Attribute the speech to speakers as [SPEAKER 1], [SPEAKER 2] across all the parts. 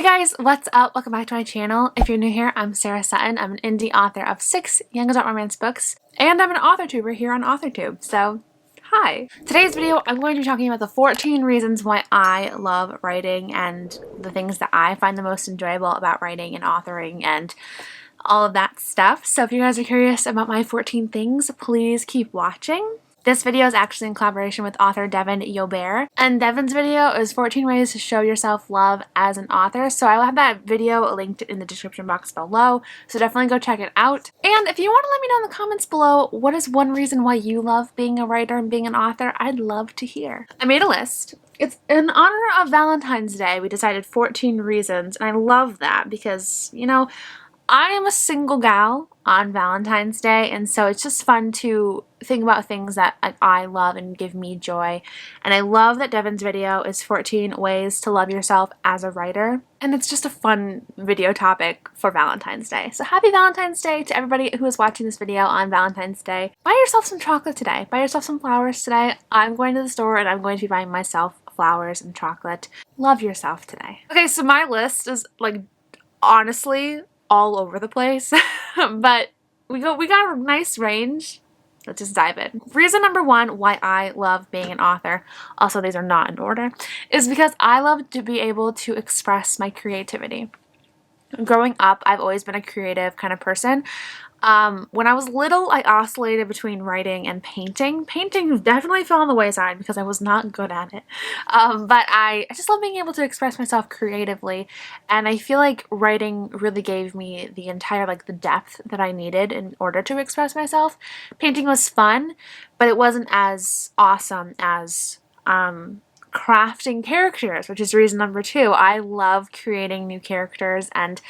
[SPEAKER 1] guys, what's up? Welcome back to my channel. If you're new here, I'm Sarah Sutton. I'm an indie author of 6 young adult romance books, and I'm an AuthorTuber here on AuthorTube, so hi. Today's video, I'm going to be talking about the 14 reasons why I love writing and the things that I find the most enjoyable about writing and authoring and all of that stuff. So if you guys are curious about my 14 things, please keep watching. This video is actually in collaboration with author Devin Joubert, and Devin's video is 14 ways to show yourself love as an author, so I will have that video linked in the description box below, so definitely go check it out. And if you want to let me know in the comments below what is one reason why you love being a writer and being an author, I'd love to hear. I made a list. It's in honor of Valentine's Day. We decided 14 reasons, and I love that because, you know, I am a single gal on Valentine's Day, and so it's just fun to think about things that I love and give me joy. And I love that Devin's video is 14 ways to love yourself as a writer, and it's just a fun video topic for Valentine's Day. So happy Valentine's Day to everybody who is watching this video on Valentine's Day. Buy yourself some chocolate today. Buy yourself some flowers today. I'm going to the store and I'm going to be buying myself flowers and chocolate. Love yourself today. Okay, so my list is like honestly all over the place, but we got a nice range. Let's just dive in. Reason number one why I love being an author, also these are not in order, is because I love to be able to express my creativity. Growing up, I've always been a creative kind of person. When I was little, I oscillated between writing and painting. Painting definitely fell on the wayside because I was not good at it. But I just love being able to express myself creatively, and I feel like writing really gave me the entire, like, the depth that I needed in order to express myself. Painting was fun, but it wasn't as awesome as, crafting characters, which is reason number two. I love creating new characters and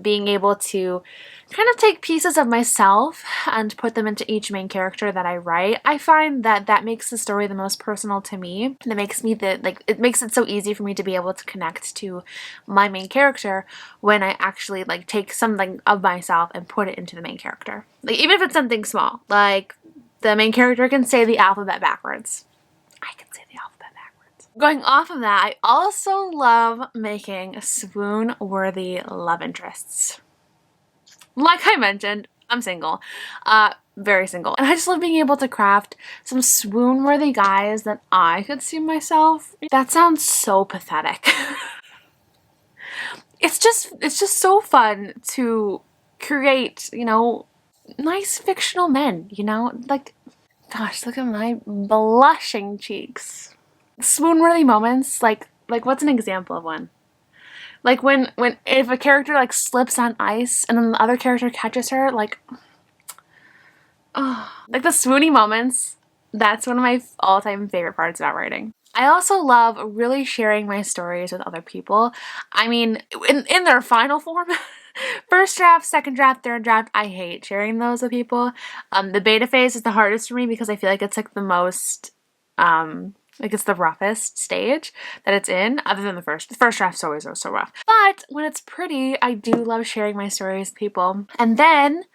[SPEAKER 1] being able to kind of take pieces of myself and put them into each main character that I write. I find that that makes the story the most personal to me. And it makes me it makes it so easy for me to be able to connect to my main character when I actually like take something of myself and put it into the main character. Like even if it's something small, like the main character can say the alphabet backwards. I can say the alphabet backwards. Going off of that, I also love making swoon-worthy love interests. Like I mentioned, I'm single, very single, and I just love being able to craft some swoon-worthy guys that I could see myself. That sounds so pathetic. It's just so fun to create, you know, nice fictional men, you know, like, gosh, look at my blushing cheeks. Swoon-worthy moments, like what's an example of one? Like when if a character like slips on ice and then the other character catches her, like, oh, like the swoony moments. That's one of my all-time favorite parts about writing. I also love really sharing my stories with other people. I mean, in their final form. First draft, second draft, third draft, I hate sharing those with people. The beta phase is the hardest for me because I feel like it's like the most, like it's the roughest stage that it's in, other than the first. The first draft's always so rough. But when it's pretty, I do love sharing my stories with people. And then,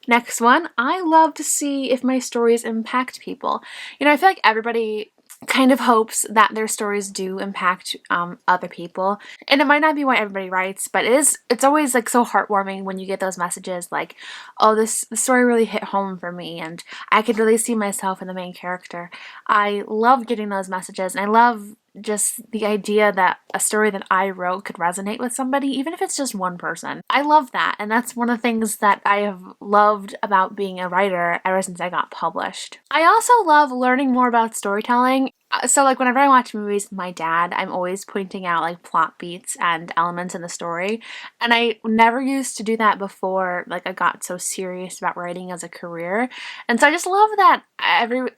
[SPEAKER 1] next one, I love to see if my stories impact people. You know, I feel like everybody kind of hopes that their stories do impact other people, and it might not be why everybody writes, but it's always like so heartwarming when you get those messages like, oh, the story really hit home for me and I could really see myself in the main character. I love getting those messages, and I love just the idea that a story that I wrote could resonate with somebody, even if it's just one person. I love that, and that's one of the things that I have loved about being a writer ever since I got published. I also love learning more about storytelling. So like whenever I watch movies with my dad, I'm always pointing out like plot beats and elements in the story, and I never used to do that before like I got so serious about writing as a career. And so I just love that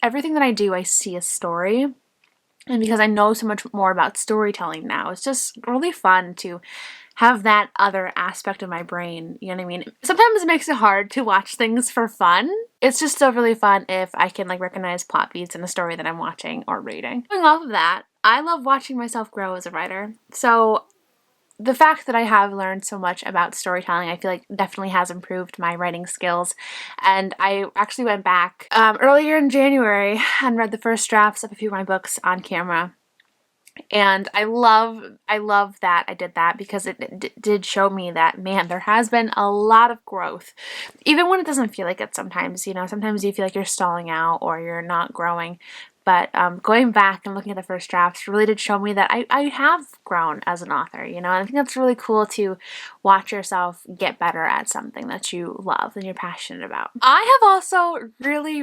[SPEAKER 1] everything that I do, I see a story. And because I know so much more about storytelling now, it's just really fun to have that other aspect of my brain, you know what I mean? Sometimes it makes it hard to watch things for fun. It's just still really fun if I can like recognize plot beats in a story that I'm watching or reading. Going off of that, I love watching myself grow as a writer. So the fact that I have learned so much about storytelling, I feel like definitely has improved my writing skills. And I actually went back earlier in January and read the first drafts of a few of my books on camera. And I love that I did that, because it did show me that, man, there has been a lot of growth, even when it doesn't feel like it sometimes. You know, sometimes you feel like you're stalling out or you're not growing. But going back and looking at the first drafts really did show me that I have grown as an author, you know, and I think that's really cool to watch yourself get better at something that you love and you're passionate about. I have also really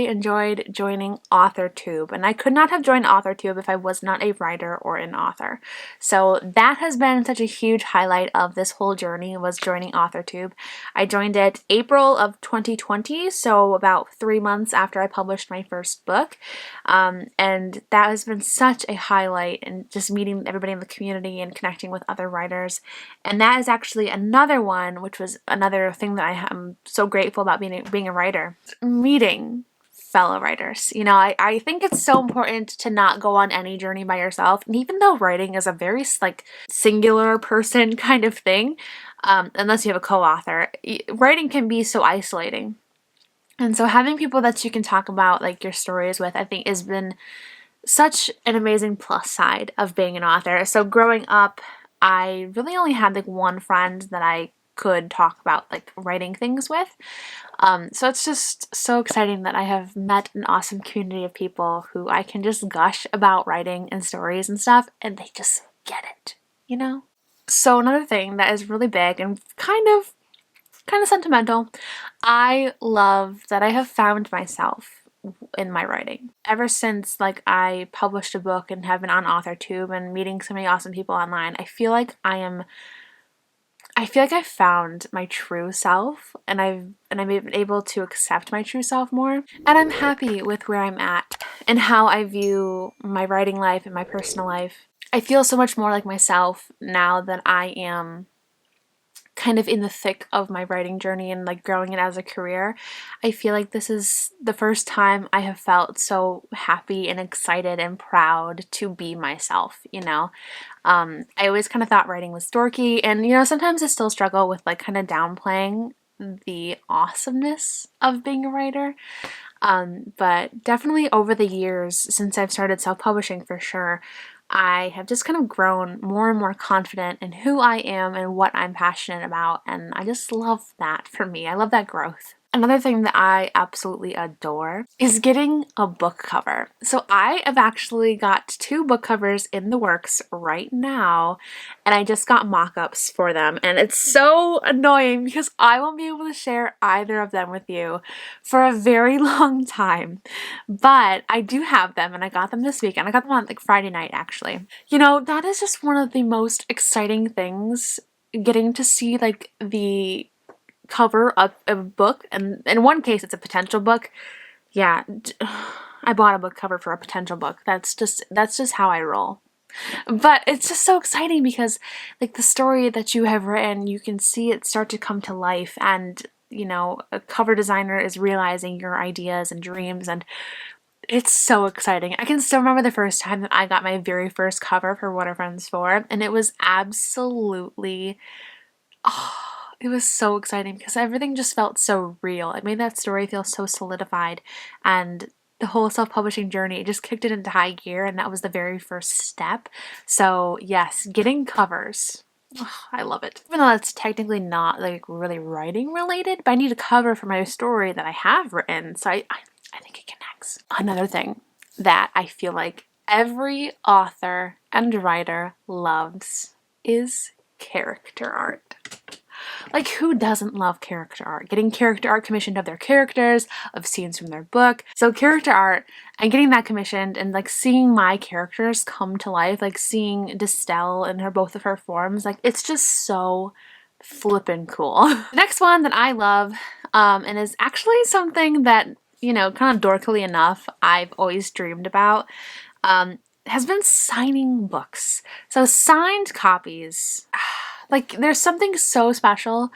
[SPEAKER 1] enjoyed joining AuthorTube, and I could not have joined AuthorTube if I was not a writer or an author. So that has been such a huge highlight of this whole journey, was joining AuthorTube. I joined it April of 2020, so about 3 months after I published my first book. And that has been such a highlight, and just meeting everybody in the community and connecting with other writers. And that is actually another one, which was another thing that I am so grateful about being a writer. Meeting fellow writers. You know, I think it's so important to not go on any journey by yourself. And even though writing is a very like singular person kind of thing, unless you have a co-author, writing can be so isolating. And so having people that you can talk about like your stories with, I think has been such an amazing plus side of being an author. So growing up, I really only had like one friend that I could talk about like writing things with. So it's just so exciting that I have met an awesome community of people who I can just gush about writing and stories and stuff, and they just get it, you know? So another thing that is really big and kind of sentimental, I love that I have found myself in my writing. Ever since like I published a book and have been on AuthorTube and meeting so many awesome people online, I feel like I've found my true self, and I'm able to accept my true self more. And I'm happy with where I'm at and how I view my writing life and my personal life. I feel so much more like myself now that I am kind of in the thick of my writing journey and like growing it as a career. I feel like this is the first time I have felt so happy and excited and proud to be myself, you know. I always kind of thought writing was dorky, and you know, sometimes I still struggle with like kind of downplaying the awesomeness of being a writer. But definitely over the years since I've started self-publishing, for sure, I have just kind of grown more and more confident in who I am and what I'm passionate about, and I just love that for me. I love that growth. Another thing that I absolutely adore is getting a book cover. So I have actually got 2 book covers in the works right now, and I just got mock-ups for them, and it's so annoying because I won't be able to share either of them with you for a very long time. But I do have them, and I got them this week, and I got them on like Friday night actually. You know, that is just one of the most exciting things, getting to see like the cover of a book, and in one case it's a potential book. Yeah, I bought a book cover for a potential book. That's just how I roll. But it's just so exciting because like the story that you have written, you can see it start to come to life, and you know, a cover designer is realizing your ideas and dreams, and it's so exciting. I can still remember the first time that I got my very first cover for What Are Friends For, and it was absolutely, it was so exciting because everything just felt so real. It made that story feel so solidified, and the whole self-publishing journey, it just kicked it into high gear, and that was the very first step. So yes, getting covers. I love it. Even though that's technically not like really writing related, but I need a cover for my story that I have written, so I think it connects. Another thing that I feel like every author and writer loves is character art. Like, who doesn't love character art? Getting character art commissioned of their characters, of scenes from their book. So character art, and getting that commissioned, and like seeing my characters come to life, like seeing Destelle in both of her forms, like it's just so flippin' cool. The next one that I love, and is actually something that, you know, kind of dorkily enough, I've always dreamed about, has been signing books. So signed copies. Like, there's something so special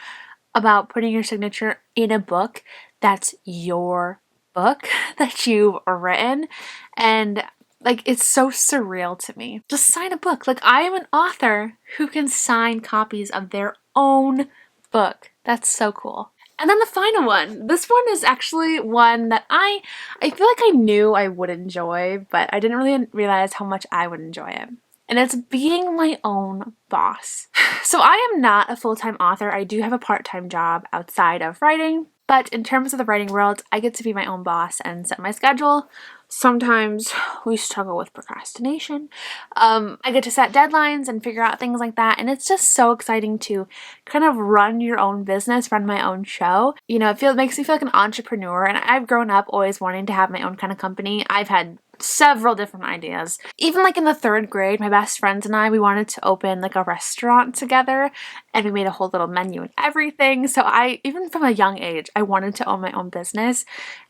[SPEAKER 1] about putting your signature in a book that's your book that you've written, and like, it's so surreal to me. Just sign a book. Like, I am an author who can sign copies of their own book. That's so cool. And then the final one. This one is actually one that I feel like I knew I would enjoy, but I didn't really realize how much I would enjoy it. And it's being my own boss. So I am not a full-time author. I do have a part-time job outside of writing, but in terms of the writing world, I get to be my own boss and set my schedule. Sometimes we struggle with procrastination. I get to set deadlines and figure out things like that, and it's just so exciting to kind of run your own business, run my own show. You know, it makes me feel like an entrepreneur, and I've grown up always wanting to have my own kind of company. I've had several different ideas. Even like in the 3rd grade, my best friends and I, we wanted to open like a restaurant together, and we made a whole little menu and everything. So even from a young age, I wanted to own my own business.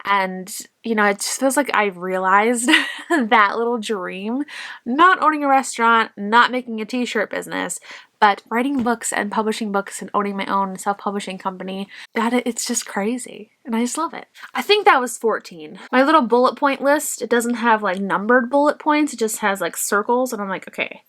[SPEAKER 1] And you know, it just feels like I realized that little dream. Not owning a restaurant, not making a t-shirt business, but writing books and publishing books and owning my own self-publishing company, it's just crazy. And I just love it. I think that was 14. My little bullet point list, it doesn't have like numbered bullet points. It just has like circles. And I'm like, okay,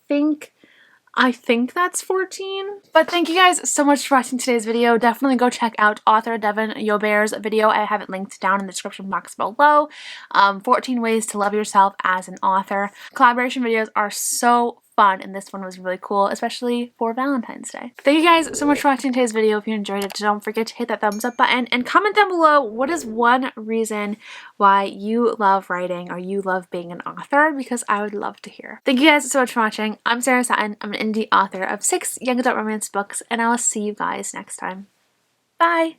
[SPEAKER 1] I think that's 14. But thank you guys so much for watching today's video. Definitely go check out Author Devin Joubert's video. I have it linked down in the description box below. 14 ways to love yourself as an author. Collaboration videos are so fun, and this one was really cool, especially for Valentine's Day. Thank you guys so much for watching today's video. If you enjoyed it, don't forget to hit that thumbs up button and comment down below what is one reason why you love writing or you love being an author, because I would love to hear. Thank you guys so much for watching. I'm Sarah Sutton. I'm an indie author of 6 young adult romance books, and I will see you guys next time. Bye!